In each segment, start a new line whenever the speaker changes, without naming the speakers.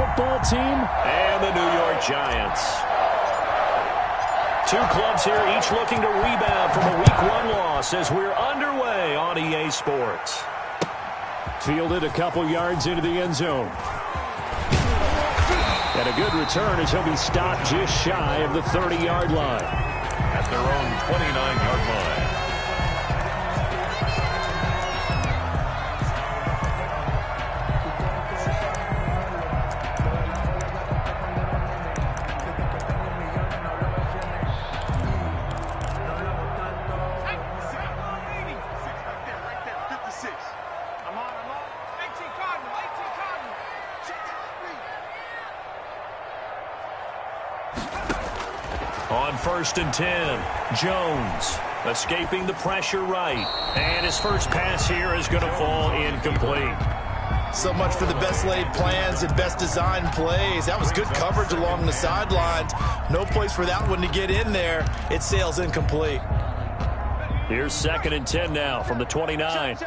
football team?
And the New York Giants. Two clubs here, each looking to rebound from a Week 1 loss as we're underway on EA Sports.
Fielded a couple yards into the end zone. And a good return as he'll be stopped just shy of the 30-yard line.
At their own 29-yard line.
On 1st and 10, Jones escaping the pressure right. And his first pass here is going to fall incomplete.
So much for the best laid plans and best designed plays. That was good coverage along the sidelines. No place for that one to get in there. It sails incomplete.
Here's 2nd and 10 now from the 29.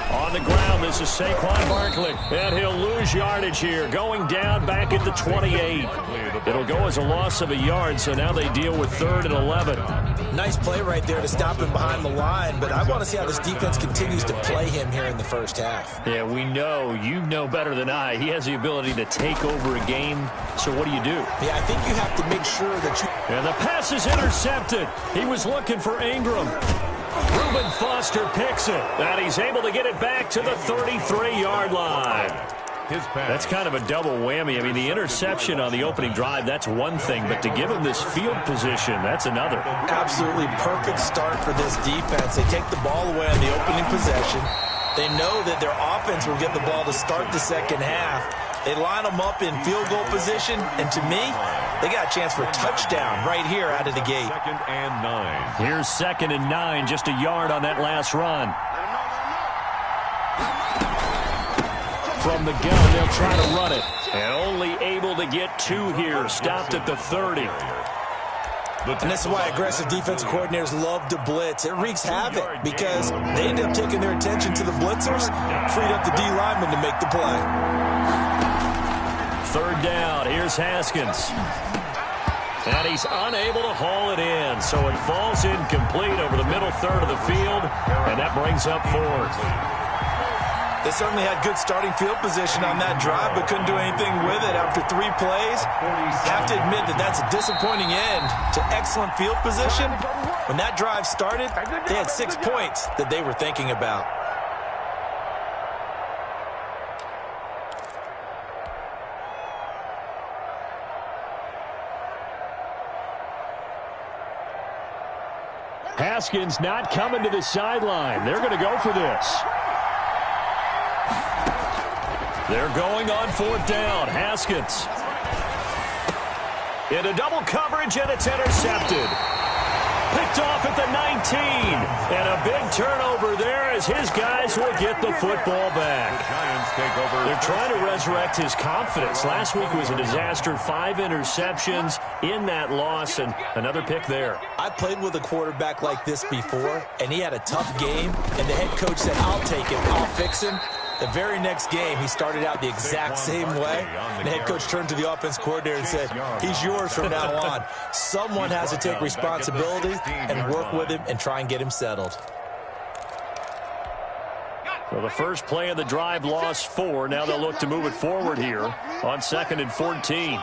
On the ground, this is Saquon Barkley. And he'll lose yardage here, going down back at the 28. It'll go as a loss of a yard, so now they deal with 3rd and 11.
Nice play right there to stop him behind the line, but I want to see how this defense continues to play him here in the first half.
Yeah, we know, you know better than I, he has the ability to take over a game. So what do?
Yeah, I think you have to make sure that you...
And the pass is intercepted. He was looking for Ingram. Reuben Foster picks it, and he's able to get it back to the 33-yard line. That's kind of a double whammy. I mean, the interception on the opening drive, that's one thing, but to give him this field position, that's another.
Absolutely perfect start for this defense. They take the ball away on the opening possession. They know that their offense will get the ball to start the second half. They line them up in field goal position, and to me, they got a chance for a touchdown right here out of the gate.
2nd and 9.
Here's 2nd and 9, just a yard on that last run. From the gun, they'll try to run it. And only able to get 2 here, stopped at the 30.
And this is why aggressive defensive coordinators love to blitz. It wreaks havoc because they end up taking their attention to the blitzers, freed up the D lineman to make the play.
3rd down, here's Haskins. And he's unable to haul it in, so it falls incomplete over the middle third of the field, and that brings up 4th.
They certainly had good starting field position on that drive, but couldn't do anything with it after 3 plays. I have to admit that that's a disappointing end to excellent field position. When that drive started, they had 6 points that they were thinking about.
Haskins not coming to the sideline. They're going to go for this.
They're going on 4th down. Haskins. Into double coverage, and it's intercepted. Picked off at the 19. And a big turnover there as his guys will get the football back. They're trying to resurrect his confidence. Last week was a disaster. 5 interceptions in that loss, and another pick there.
I played with a quarterback like this before, and he had a tough game, and the head coach said, I'll take him, I'll fix him. The very next game, he started out the exact same way. The head coach turned to the offense coordinator and said, he's yours from now on. Someone has to take responsibility and work with him and try and get him settled.
Well, the first play of the drive lost 4. Now they'll look to move it forward here on 2nd and 14.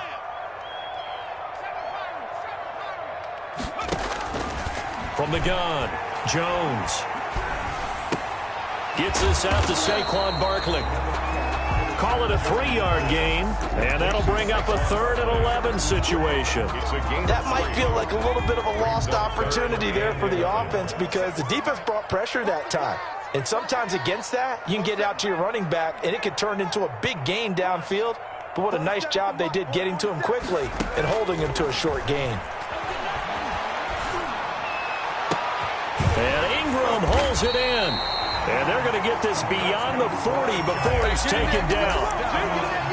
From the gun, Jones. Gets this out to Saquon Barkley. Call it a 3-yard gain, and that'll bring up a 3rd and 11 situation.
That might feel like a little bit of a lost opportunity there for the offense because the defense brought pressure that time. And sometimes against that, you can get out to your running back, and it could turn into a big gain downfield. But what a nice job they did getting to him quickly and holding him to a short gain.
And Ingram holds it in. And they're going to get this beyond the 40 before he's taken down.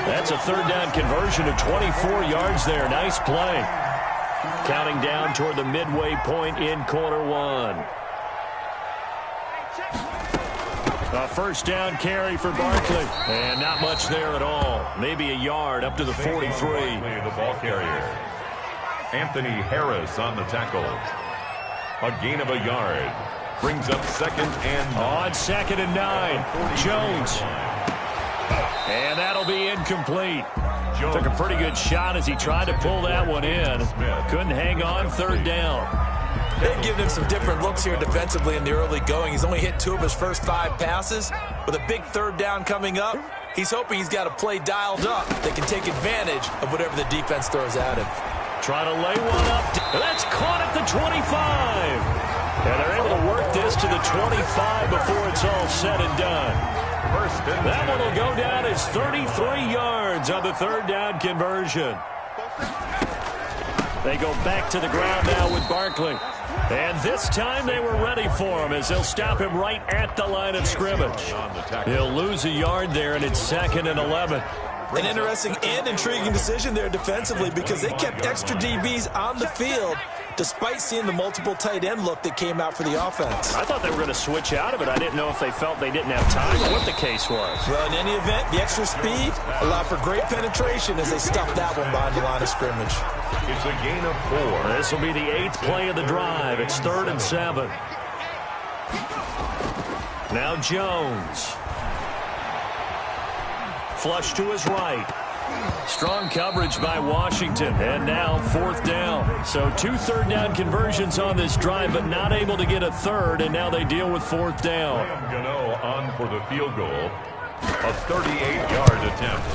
That's a 3rd down conversion of 24 yards there. Nice play. Counting down toward the midway point in quarter 1. A first down carry for Barkley. And not much there at all. Maybe a yard up to the 43.
The ball carrier. Anthony Harris on the tackle. A gain of a yard. Brings up 2nd and 9.
On 2nd and 9. Jones. And that'll be incomplete.
Jones.
Took a pretty good shot as he tried to pull that one in. Couldn't hang on 3rd down.
They've given him some different looks here defensively in the early going. He's only hit 2 of his first 5 passes. With a big 3rd down coming up, he's hoping he's got a play dialed up that can take advantage of whatever the defense throws at him.
Trying to lay one up. That's caught at the 25. And they're able to work this to the 25 before it's all said and done. That one will go down as 33 yards on the 3rd down conversion. They go back to the ground now with Barkley. And this time they were ready for him as they'll stop him right at the line of scrimmage. He'll lose a yard there, and it's 2nd and 11.
An interesting and intriguing decision there defensively because they kept extra DBs on the field despite seeing the multiple tight end look that came out for the offense.
I thought they were going to switch out of it. I didn't know if they felt they didn't have time or what the case was.
Well, in any event, the extra speed allowed for great penetration as they stuffed that one behind the line of scrimmage.
It's a gain of 4.
This will be the 8th play of the drive. It's 3rd and 7. Now Jones. Flush to his right. Strong coverage by Washington. And now 4th down. So 2 3rd down conversions on this drive, but not able to get a 3rd, and now they deal with 4th down.
Gano on for the field goal. A 38-yard attempt.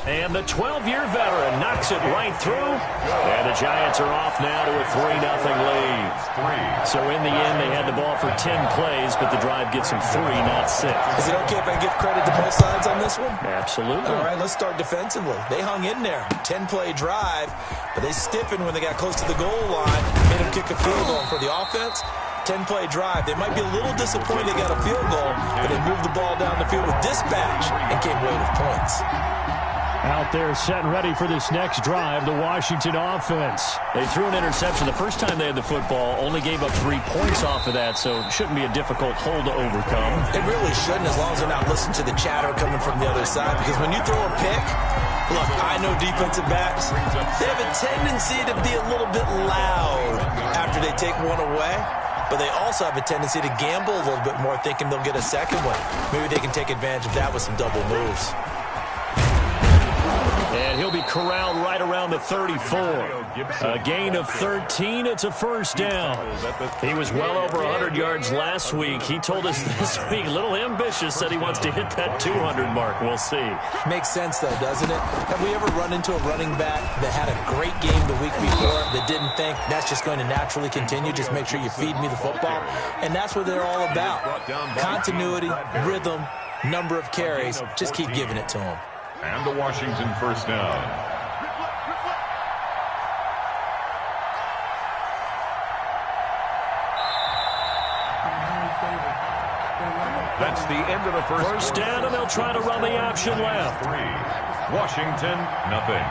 And the 12-year veteran knocks it right through. And the Giants are off now to a 3-0 lead. So in the end, they had the ball for 10 plays, but the drive gets them 3, not 6.
Is it okay if I give credit to both sides on this one?
Absolutely.
All right, let's start defensively. They hung in there. 10-play drive, but they stiffened when they got close to the goal line. Made them kick a field goal for the offense. 10-play drive. They might be a little disappointed they got a field goal, but they moved the ball down the field with dispatch and came away with points.
Out there set and ready for this next drive, the Washington offense. They threw an interception the first time they had the football, only gave up 3 points off of that, so it shouldn't be a difficult hole to overcome.
It really shouldn't, as long as they're not listening to the chatter coming from the other side, because when you throw a pick, look, I know defensive backs, they have a tendency to be a little bit loud after they take one away, but they also have a tendency to gamble a little bit more, thinking they'll get a second one. Maybe they can take advantage of that with some double moves.
And he'll be corralled right around the 34. A gain of 13. It's a 1st down. He was well over 100 yards last week. He told us this week, a little ambitious, said he wants to hit that 200 mark. We'll see.
Makes sense, though, doesn't it? Have we ever run into a running back that had a great game the week before that didn't think that's just going to naturally continue? Just make sure you feed me the football. And that's what they're all about. Continuity, rhythm, number of carries. Just keep giving it to them.
And the Washington 1st down. That's the end of the first
down, and they'll try to run the option left.
3. Washington, nothing.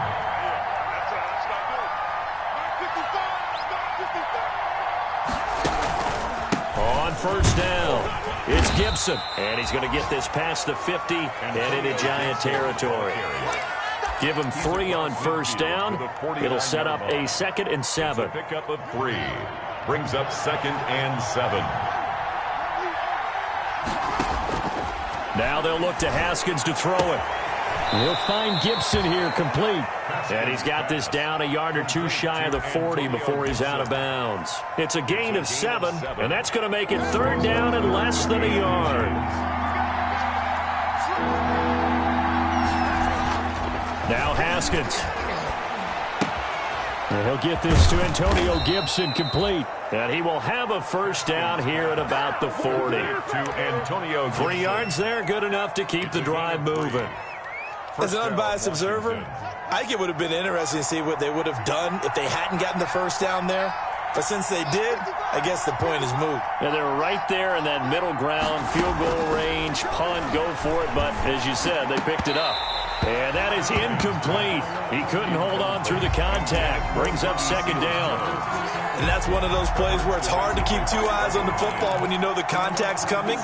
On 1st down, it's Gibson. And he's going to get this past the 50 and into Giant territory. Give him 3 on 1st down. It'll set up a 2nd and 7.
Pickup of 3. Brings up 2nd and 7.
Now they'll look to Haskins to throw it. We'll find Gibson here complete. And he's got this down a yard or 2 shy of the 40 before he's out of bounds. It's a gain of 7, and that's going to make it 3rd down and less than a yard. Now Haskins. And he'll get this to Antonio Gibson complete. And he will have a 1st down here at about the 40.
To Antonio Gibson.
3 yards there, good enough to keep the drive moving.
As an unbiased observer, I think it would have been interesting to see what they would have done if they hadn't gotten the 1st down there. But since they did, I guess the point is moot.
Yeah, they were right there in that middle ground, field goal range, punt, go for it. But as you said, they picked it up. And that is incomplete. He couldn't hold on through the contact. Brings up second down.
And that's one of those plays where it's hard to keep two eyes on the football when you know the contact's coming,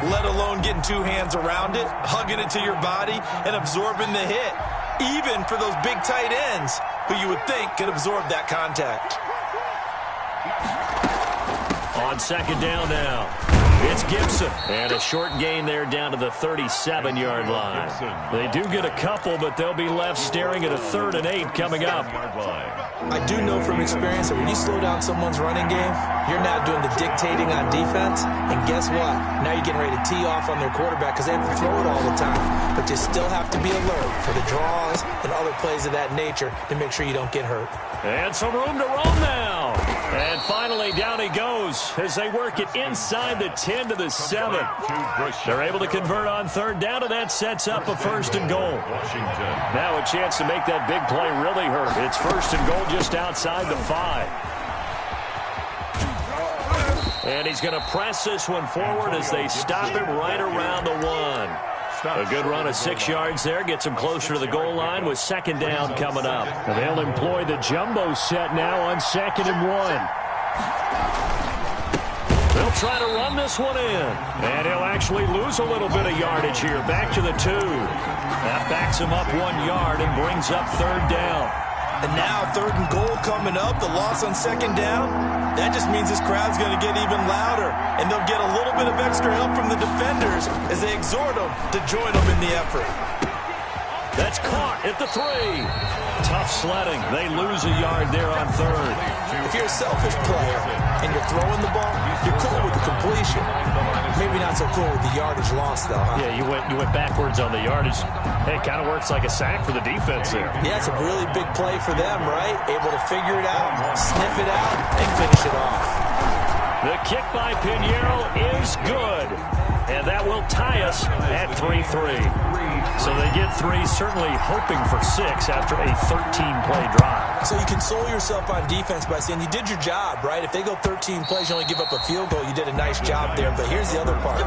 let alone getting two hands around it, hugging it to your body, and absorbing the hit. Even for those big tight ends who you would think could absorb that contact.
On second down now, it's Gibson. And a short gain there down to the 37-yard line. They do get a couple, but they'll be left staring at a 3rd and 8 coming up.
I do know from experience that when you slow down someone's running game, you're now doing the dictating on defense. And guess what? Now you're getting ready to tee off on their quarterback because they have to throw it all the time. But you still have to be alert for the draws and other plays of that nature to make sure you don't get hurt.
And some room to roam now. And finally, down he goes as they work it inside the 10 to the 7. They're able to convert on 3rd down, and that sets up a 1st and goal. Now a chance to make that big play really hurt. It's 1st and goal just outside the 5. And he's going to press this one forward as they stop him right around the 1. A good run of 6 yards there. Gets him closer to the goal line with 2nd down coming up.
And they'll employ the jumbo set now on 2nd and 1.
They'll try to run this one in. And he'll actually lose a little bit of yardage here. Back to the 2. That backs him up 1 yard and brings up 3rd down.
And now 3rd and goal coming up. The loss on 2nd down. That just means this crowd's going to get even louder. And they'll get a little bit of extra help from the defenders as they exhort them to join them in the effort.
That's caught at the 3. Tough sledding. They lose a yard there on 3rd.
If you're a selfish player and you're throwing the ball, you're cool with the completion. Maybe not so cool with the yardage loss, though, huh?
Yeah, you went backwards on the yardage. Hey, it kind of works like a sack for the defense there.
Yeah, it's a really big play for them, right? Able to figure it out, sniff it out, and finish it off.
The kick by Pinheiro is good. And that will tie us at 3-3. So they get 3, certainly hoping for 6 after a 13-play drive.
So you console yourself on defense by saying you did your job, right? If they go 13 plays, you only give up a field goal, you did a nice job there. But here's the other part.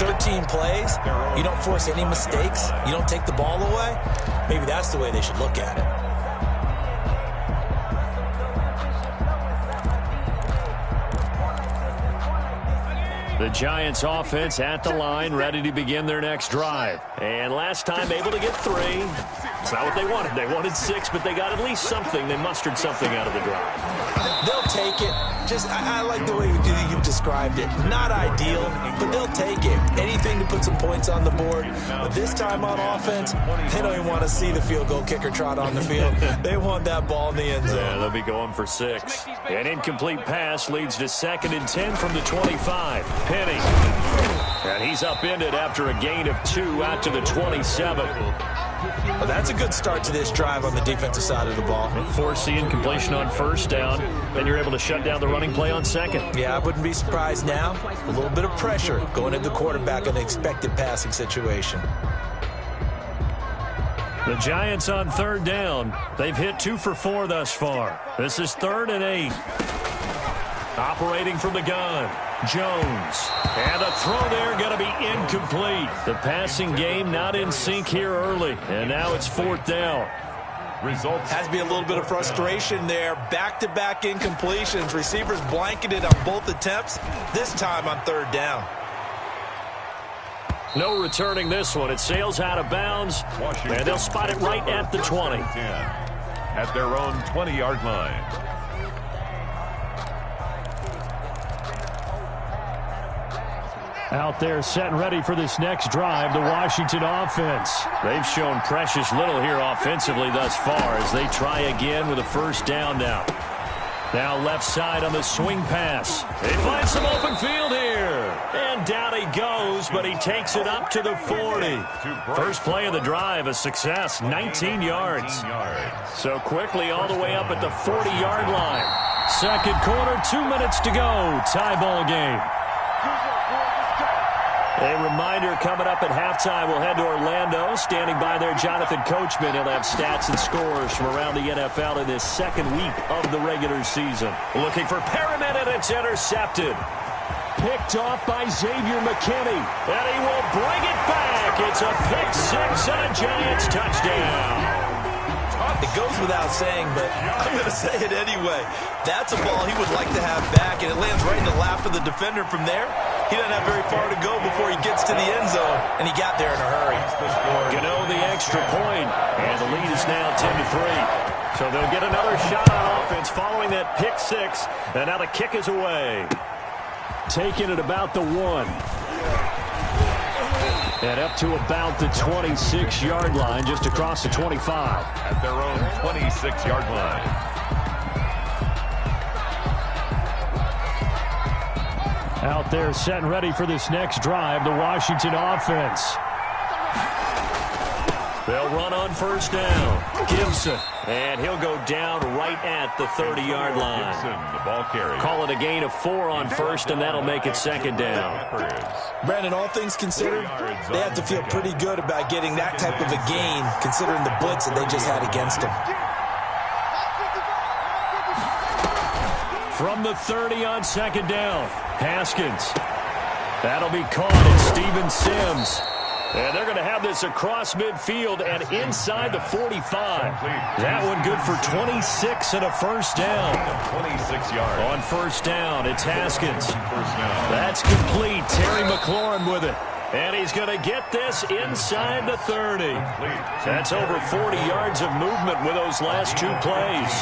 13 plays, you don't force any mistakes, you don't take the ball away. Maybe that's the way they should look at it.
The Giants offense at the line, ready to begin their next drive. And last time able to get 3. It's not what they wanted. They wanted 6, but they got at least something. They mustered something out of the drive.
They'll take it. I like the way you described it. Not ideal, but they'll take it. Anything to put some points on the board. But this time on offense, they don't even want to see the field goal kicker trot on the field. They want that ball in the end zone.
Yeah, they'll be going for 6. An incomplete pass leads to 2nd and 10 from the 25. Penny. And he's upended after a gain of 2 out to the 27.
Well, that's a good start to this drive on the defensive side of the ball.
Force the incompletion on 1st down, then you're able to shut down the running play on 2nd.
Yeah, I wouldn't be surprised now. A little bit of pressure going at the quarterback in the expected passing situation.
The Giants on 3rd down. They've hit 2 for 4 thus far. This is 3rd and 8. Operating from the gun, Jones. And the throw there going to be incomplete. The passing game not in sync here early. And now it's 4th down.
Results. Has to be a little bit of frustration there. Back-to-back incompletions. Receivers blanketed on both attempts, this time on 3rd down.
No returning this one. It sails out of bounds. And they'll spot it right at the 20.
At their own 20-yard line.
Out there set and ready for this next drive, the Washington offense.
They've shown precious little here offensively thus far as they try again with a 1st down now. Now left side on the swing pass. They find some open field here. And down he goes, but he takes it up to the 40. First play of the drive, a success, 19 yards. So quickly all the way up at the 40-yard line.
2nd quarter, 2 minutes to go. Tie ball game.
A reminder coming up at halftime, we'll head to Orlando. Standing by there, Jonathan Coachman. He'll have stats and scores from around the NFL in this 2nd week of the regular season. Looking for Perriman, and it's intercepted. Picked off by Xavier McKinney. And he will bring it back. It's a pick six and a Giants touchdown.
It goes without saying, but I'm going to say it anyway. That's a ball he would like to have back, and it lands right in the lap of the defender from there. He doesn't have very far to go before he gets to the end zone, and he got there in a hurry.
Gano the extra point, and the lead is now 10-3. So they'll get another shot on offense following that pick six, and now the kick is away. Taking it about the 1. And up to about the 26-yard line, just across the 25.
At their own 26-yard line.
Out there set and ready for this next drive, the Washington offense. They'll run on first down. Gibson. And he'll go down right at the 30-yard line.
Gibson, the ball carrier.
Call it a gain of 4 on first, and that'll make it second down.
Brandon, all things considered, they have to feel pretty good about getting that type of a gain, considering the blitz that they just had against them.
From the 30 on second down, Haskins. That'll be caught. It's Steven Sims. And they're going to have this across midfield and inside the 45. That one good for 26 and a first down.
26 yards.
On first down, it's Haskins. That's complete. Terry McLaurin with it. And he's going to get this inside the 30. That's over 40 yards of movement with those last 2 plays.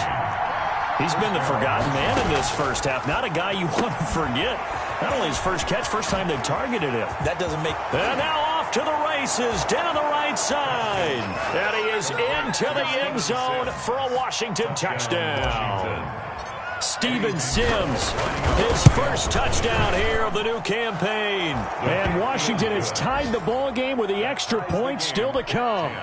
He's been the forgotten man in this first half. Not a guy you want to forget. Not only his first catch, first time they targeted him.
That doesn't make...
And now off to the races, down the right side. And he is into the end zone for a Washington touchdown. Steven Sims, his first touchdown here of the new campaign. And Washington has tied the ball game with the extra point still to come.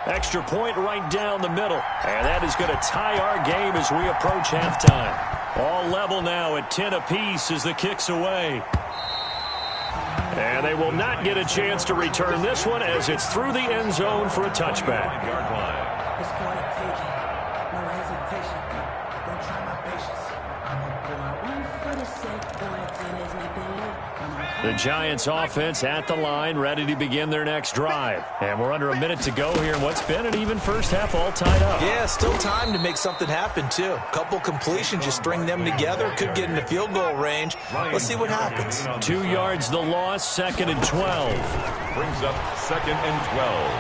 Extra point right down the middle. And that is going to tie our game as we approach halftime. All level now at 10 apiece as the kick's away. And they will not get a chance to return this one as it's through the end zone for a touchback.
It's for the taking. No hesitation. Don't try my patience. I'm a boy. One for the sake. Boy, tennis make me live.
The Giants offense at the line, ready to begin their next drive. And we're under a minute to go here in what's been an even first half, all tied up.
Yeah, still time to make something happen, too. Couple completions, you string them together, could get into field goal range. Let's see what happens.
2 yards the loss, 2nd and 12.
Brings up 2nd and 12.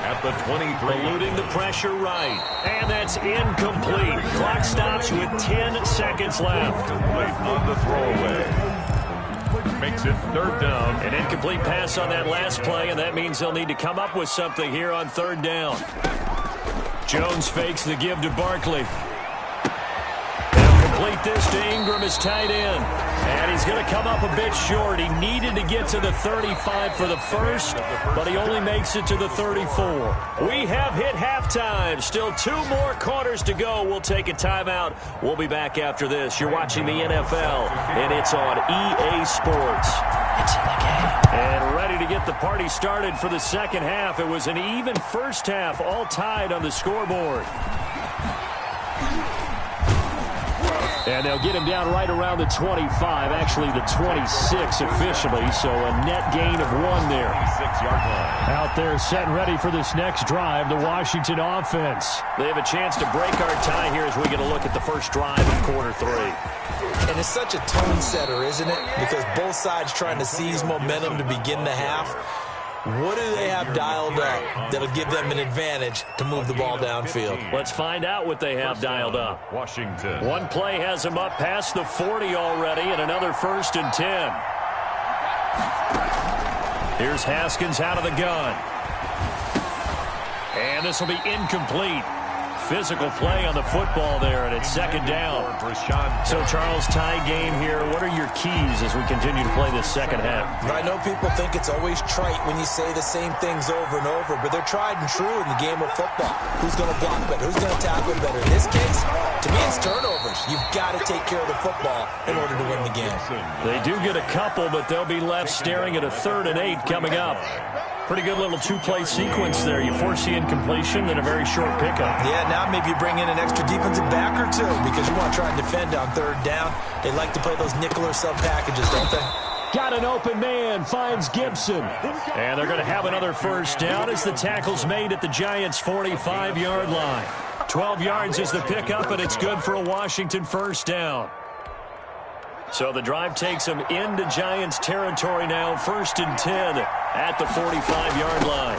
At the 23.
Eluding the pressure right. And that's incomplete. Clock stops with 10 seconds left.
Complete on the throwaway. Makes it 3rd down.
An incomplete pass on that last play, and that means they'll need to come up with something here on 3rd down. Jones fakes the give to Barkley. They'll complete this to Ingram as tight end. And he's going to come up a bit short. He needed to get to the 35 for the first, but he only makes it to the 34. We have hit halftime. Still 2 more quarters to go. We'll take a timeout. We'll be back after this. You're watching the NFL, and it's on EA Sports. It's in the game. And ready to get the party started for the second half. It was an even first half, all tied on the scoreboard. And they'll get him down right around the 25, actually the 26 officially, so a net gain of 1 there.
26-yard line.
Out there set and ready for this next drive, the Washington offense. They have a chance to break our tie here as we get a look at the first drive of quarter 3.
And it's such a tone setter, isn't it? Because both sides trying to seize momentum to begin the half. What do they have dialed up that'll give them an advantage to move the ball downfield?
Let's find out what they have dialed up.
Washington.
One play has them up past the 40 already, and another 1st and 10. Here's Haskins out of the gun. And this will be incomplete. Physical play on the football there, and it's 2nd down. So, Charles, tie game here. What are your keys as we continue to play this second half?
I know people think it's always trite when you say the same things over and over, but they're tried and true in the game of football. Who's going to block better? Who's going to tackle better? In this case, to me, it's turnovers. You've got to take care of the football in order to win the game.
They do get a couple, but they'll be left staring at a 3rd and 8 coming up. Pretty good little two-play sequence there. You force the incompletion, then a very short pickup.
Yeah, now maybe you bring in an extra defensive back or two because you want to try and defend on third down. They like to play those nickel or sub packages, don't they?
Got an open man, finds Gibson.
And they're going to have another first down as the tackle's made at the Giants' 45-yard line. 12 yards is the pickup, and it's good for a Washington first down. So the drive takes them into Giants territory now, 1st and 10 at the 45-yard line.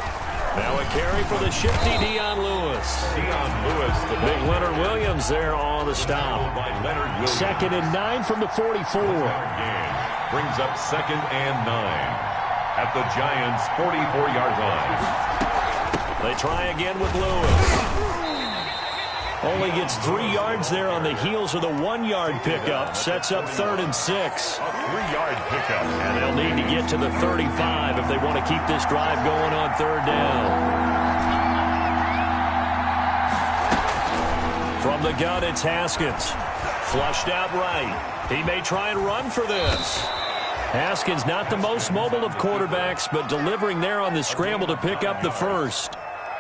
Now a carry for the shifty Dion Lewis.
Dion Lewis, the
big Leonard Williams there on the stop.
2nd and 9 from the 44.
Brings up 2nd and 9 at the Giants' 44-yard line.
They try again with Lewis. Only gets 3 yards there on the heels of the 1-yard pickup. Sets up 3rd and 6.
A 3-yard pickup.
And they'll need to get to the 35 if they want to keep this drive going on 3rd down. From the gun, it's Haskins. Flushed out right. He may try and run for this. Haskins not the most mobile of quarterbacks, but delivering there on the scramble to pick up the first.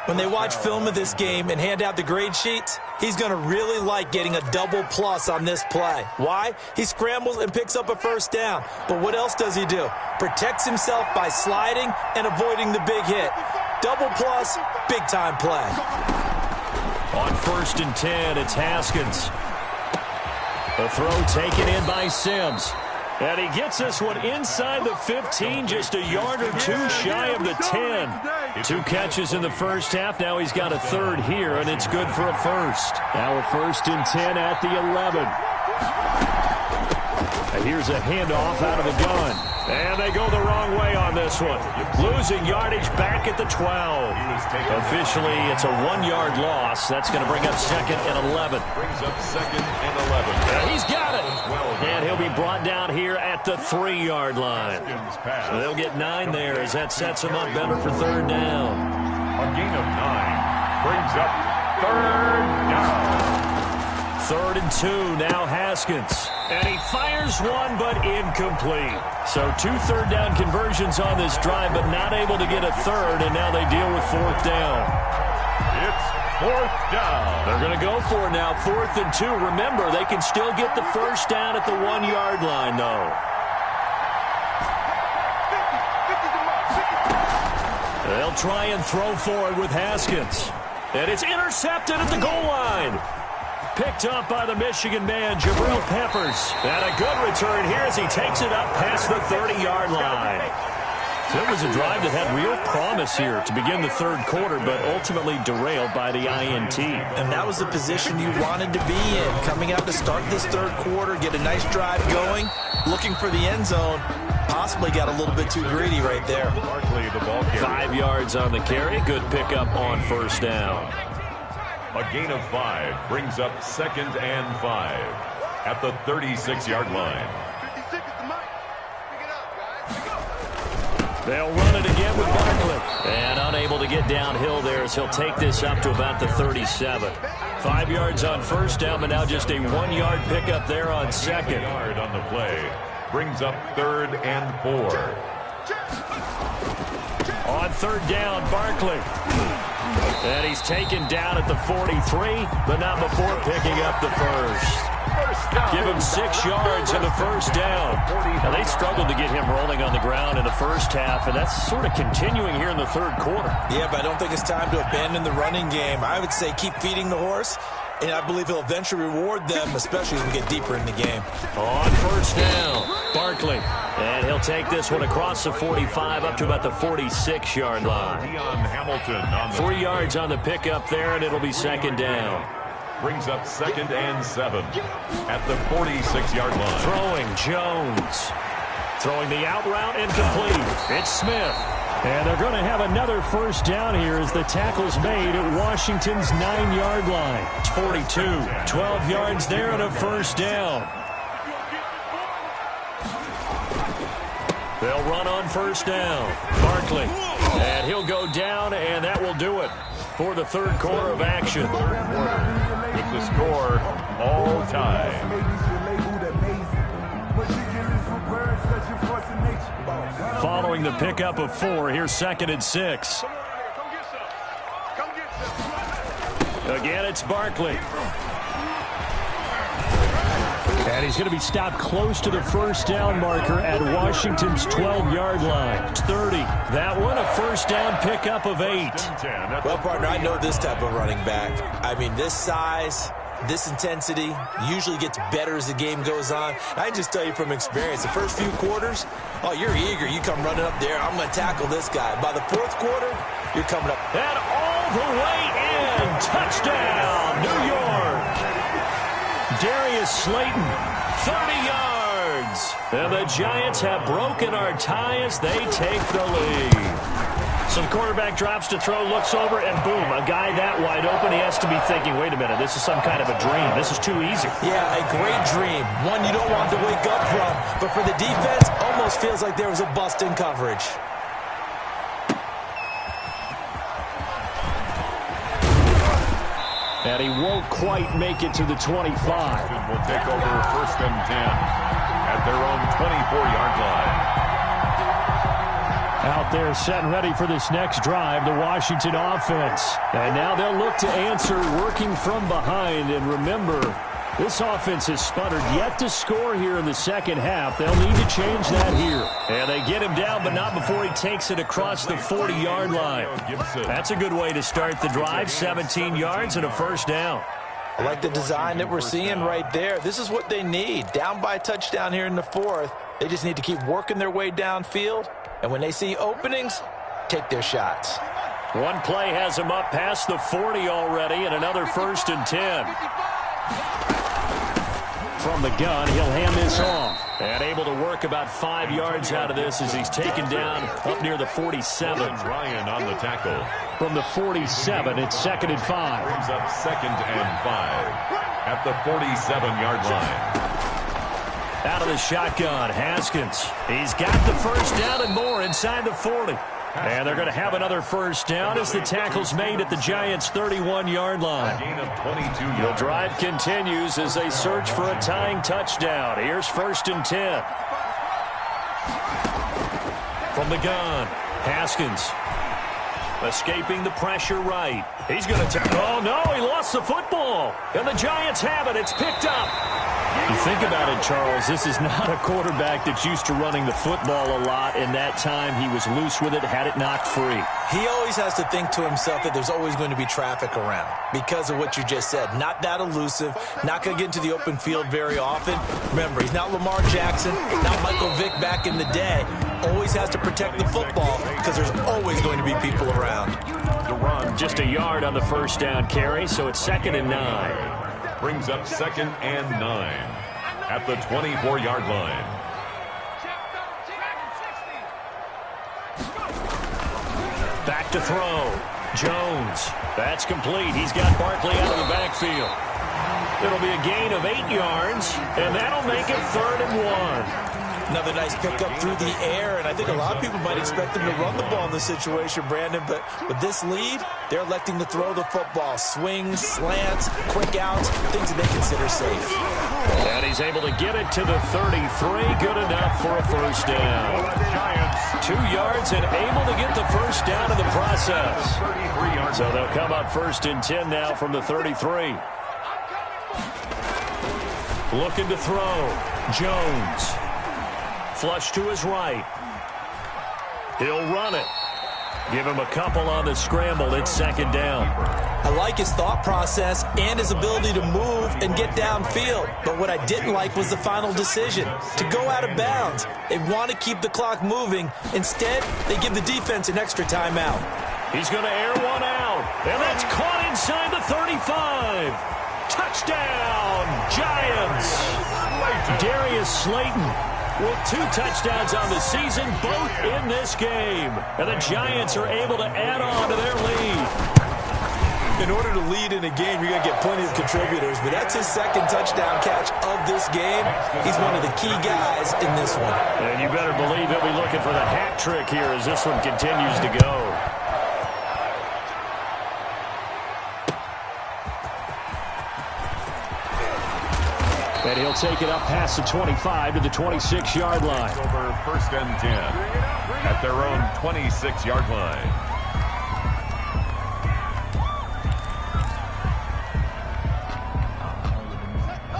When they watch film of this game and hand out the grade sheets, he's going to really like getting a double plus on this play. Why? He scrambles and picks up a first down. But what else does he do? Protects himself by sliding and avoiding the big hit. Double plus, big time play.
On 1st and 10, it's Haskins. The throw taken in by Sims. And he gets this one inside the 15, just a yard or two shy of the 10. 2 catches in the first half. Now he's got a 3rd here, and it's good for a first.
Now a 1st and 10 at the 11. And here's a handoff out of the gun.
And they go the wrong way on this one. Losing yardage back at the 12. Officially, it's a 1-yard loss. That's going to bring up 2nd and 11.
Brings up 2nd and 11.
And he's got it. And he'll be brought down here at the 3-yard line. So they'll get 9 there as that sets them up better for 3rd down.
A gain of 9 brings up 3rd down.
3rd and 2, now Haskins. And he fires one, but incomplete. So 2 third-down conversions on this drive, but not able to get a 3rd, and now they deal with 4th down.
It's 4th down.
They're going to go for it now, 4th and 2. Remember, they can still get the first down at the 1-yard line, though. They'll try and throw forward with Haskins. And it's intercepted at the goal line. Picked up by the Michigan man, Jabril Peppers. And a good return here as he takes it up past the 30-yard line. So it was a drive that had real promise here to begin the 3rd quarter, but ultimately derailed by the INT.
And that was the position you wanted to be in. Coming out to start this 3rd quarter, get a nice drive going, looking for the end zone. Possibly got a little bit too greedy right there.
Barkley, the ball carrier.
5 yards on the carry. Good pickup on 1st down.
A gain of 5 brings up 2nd and 5 at the 36-yard line.
They'll run it again with Barkley. And unable to get downhill there as he'll take this up to about the 37. 5 yards on 1st down, but now just a 1-yard pickup there on 2nd.
Yard on the play brings up 3rd and 4.
On 3rd down, Barkley. And he's taken down at the 43, but not before picking up the first. Give him 6 yards in the first down. Now, they struggled to get him rolling on the ground in the first half, and that's sort of continuing here in the 3rd quarter.
Yeah, but I don't think it's time to abandon the running game. I would say keep feeding the horse, and I believe he'll eventually reward them, especially as we get deeper in the game.
On 1st down, Barkley. And he'll take this one across the 45 up to about the 46-yard line.
Dion Hamilton on the
3 yards on the pickup there, and it'll be 2nd down.
Brings up 2nd and 7 at the 46-yard line.
Throwing Jones. Throwing the out route incomplete. It's Smith.
And they're going to have another first down here as the tackle's made at Washington's 9-yard line.
It's 42. 12 yards there and a first down. They'll run on 1st down. Barkley. And he'll go down, and that will do it for the 3rd quarter of action.
With the score all time.
following the pickup of 4. Here's 2nd and 6. Again, it's Barkley. And he's going to be stopped close to the first down marker at Washington's 12-yard line. 30. That one, a first down pickup of 8.
Well, partner, I know this type of running back. I mean, this size, this intensity usually gets better as the game goes on. I just tell you from experience, the first few quarters, oh, you're eager. You come running up there. I'm going to tackle this guy. By the 4th quarter, you're coming up.
And all the way in. Touchdown, New York. Darius Slayton, 30 yards. And the Giants have broken our tie as they take the lead.
So the quarterback drops to throw, looks over, and boom, a guy that wide open. He has to be thinking, wait a minute, this is some kind of a dream. This is too easy.
Yeah, a great dream. One you don't want to wake up from. But for the defense, almost feels like there was a bust in coverage.
And he won't quite make it to the 25.
Will take over 1st and 10 at their own 24-yard line.
Out there set and ready for this next drive, the Washington offense. And now they'll look to answer working from behind. And remember, this offense has sputtered yet to score here in the second half. They'll need to change that here. And they get him down, but not before he takes it across the 40-yard line. That's a good way to start the drive. 17 yards and a first down.
I like the design that we're seeing right there. This is what they need. Down by a touchdown here in the 4th. They just need to keep working their way downfield. And when they see openings, take their shots.
One play has him up past the 40 already, and another 1st and 10. From the gun, he'll hand this off. And able to work about 5 yards out of this as he's taken down up near the 47.
Ryan on the tackle.
From the 47, it's 2nd and 5.
Brings up 2nd and 5 at the 47-yard line.
Out of the shotgun, Haskins. He's got the first down and more inside the 40. And they're going to have another first down as the tackle's made at the Giants' 31-yard line.
Gain of 22 yards.
The drive continues as they search for a tying touchdown. Here's 1st and 10. From the gun, Haskins. Escaping the pressure right. He's going to take. Oh, no, he lost the football. And the Giants have it. It's picked up. You think about it, Charles, this is not a quarterback that's used to running the football a lot. In that time, he was loose with it, had it knocked free.
He always has to think to himself that there's always going to be traffic around because of what you just said. Not that elusive, not going to get into the open field very often. Remember, he's not Lamar Jackson, not Michael Vick back in the day. Always has to protect the football because there's always going to be people around.
The run, just a yard on the first down carry, so it's 2nd and 9.
Brings up 2nd and 9 at the 24-yard line.
Back to throw. Jones. That's complete. He's got Barkley out of the backfield. It'll be a gain of 8 yards, and that'll make it 3rd and 1.
Another nice pickup through the air, and I think a lot of people might expect him to run the ball in this situation, Brandon, but with this lead, they're electing to throw the football. Swings, slants, quick outs, things that they consider safe.
And he's able to get it to the 33. Good enough for a first down. 2 yards and able to get the first down in the process. So they'll come up 1st and 10 now from the 33. Looking to throw. Jones. Flush to his right. He'll run it. Give him a couple on the scramble. It's 2nd down.
I like his thought process and his ability to move and get downfield. But what I didn't like was the final decision, to go out of bounds. They want to keep the clock moving. Instead, they give the defense an extra timeout.
He's going to air one out. And that's caught inside the 35. Touchdown, Giants. Darius Slayton with 2 touchdowns on the season, both in this game. And the Giants are able to add on to their lead.
In order to lead in a game, you're going to get plenty of contributors, but that's his 2nd touchdown catch of this game. He's one of the key guys in this one.
And you better believe he'll be looking for the hat trick here as this one continues to go. And he'll take it up past the 25 to the 26-yard line.
Over 1st and 10 at their own 26-yard line.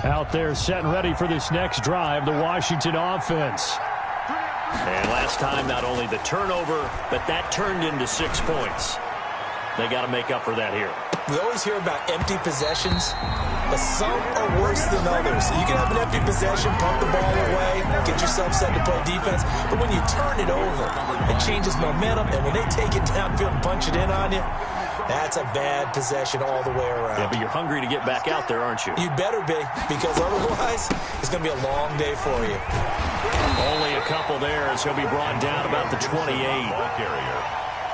Out there set and ready for this next drive, the Washington offense.
And last time, not only the turnover, but that turned into 6 points. They got to make up for that here.
We always hear about empty possessions, but some are worse than others. You can have an empty possession, pump the ball away, get yourself set to play defense, but when you turn it over, it changes momentum, and when they take it downfield and punch it in on you, that's a bad possession all the way around.
Yeah, but you're hungry to get back out there, aren't you?
You better be, because otherwise, it's going to be a long day for you.
Only a couple there as he'll be brought down about the 28.
Ball carrier.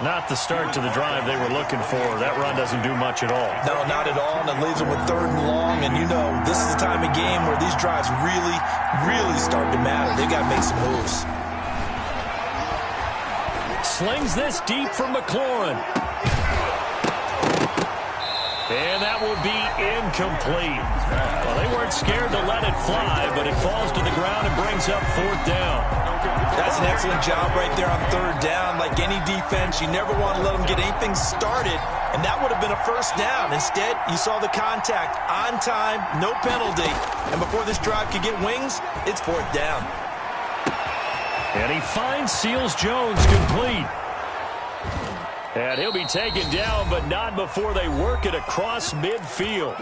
Not the start to the drive they were looking for. That run doesn't do much at all.
No, not at all, and it leaves them with 3rd and long, and you know this is the time of game where these drives really, really start to matter. They got to make some moves.
Slings this deep for McLaurin. And that will be incomplete. Well, they weren't scared to let it fly, but it falls to the ground and brings up 4th down.
That's an excellent job right there on 3rd down. Like any defense, you never want to let them get anything started, and that would have been a 1st down. Instead, you saw the contact on time, no penalty, and before this drive could get wings, it's 4th down.
And he finds Seals-Jones complete. And he'll be taken down, but not before they work it across midfield.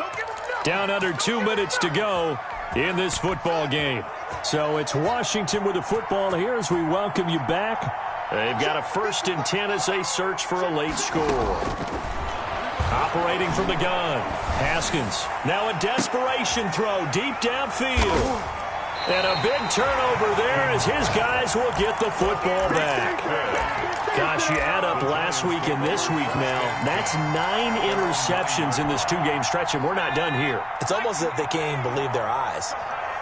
Down under 2 minutes to go in this football game. So it's Washington with the football here as we welcome you back. They've got a 1st and 10 as they search for a late score. Operating from the gun, Haskins. Now a desperation throw deep downfield. And a big turnover there as his guys will get the football back. Gosh, you add up last week and this week now, that's 9 interceptions in this 2-game stretch, and we're not done here.
It's almost as if they can't even believe their eyes.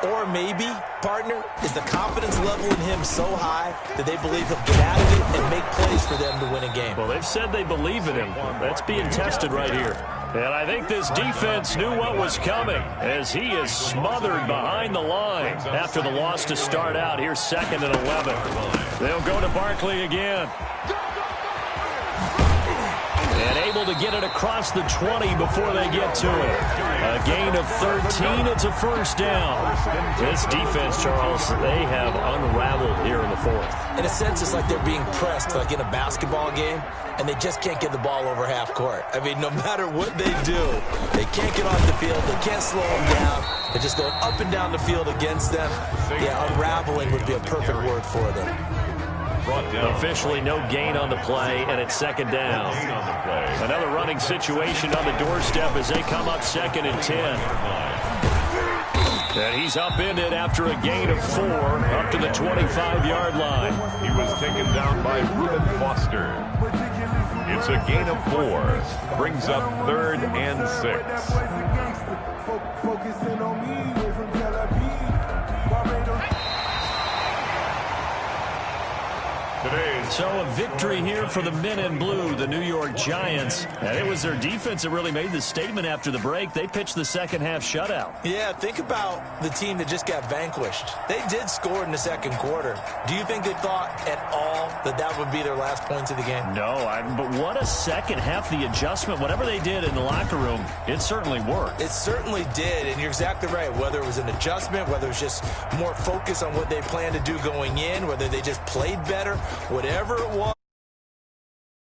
Or maybe, partner, is the confidence level in him so high that they believe he'll get out of it and make plays for them to win a game.
Well, they've said they believe in him. That's being tested right here. And I think this defense knew what was coming as he is smothered behind the line after the loss to start out. Here's 2nd and 11. They'll go to Barkley again. And able to get it across the 20 before they get to it. A gain of 13. It's a 1st down. This defense, Charles, they have unraveled here in the 4th.
In a sense, it's like they're being pressed like in a basketball game, and they just can't get the ball over half court. I mean, no matter what they do, they can't get off the field. They can't slow them down. They're just going up and down the field against them. Yeah, unraveling would be a perfect word for them.
Officially no gain on the play, and it's 2nd down. Another running situation on the doorstep as they come up 2nd and 10. And he's upended after a gain of 4 up to the 25-yard line.
He was taken down by Reuben Foster. It's a gain of 4. Brings up 3rd and 6.
So a victory here for the men in blue, the New York Giants. And it was their defense that really made the statement after the break. They pitched the 2nd half shutout.
Yeah, think about the team that just got vanquished. They did score in the 2nd quarter. Do you think they thought at all that that would be their last points of the game?
No, but what a 2nd half. The adjustment, whatever they did in the locker room, it certainly worked.
It certainly did, and you're exactly right. Whether it was an adjustment, whether it was just more focus on what they planned to do going in, whether they just played better, whatever it was.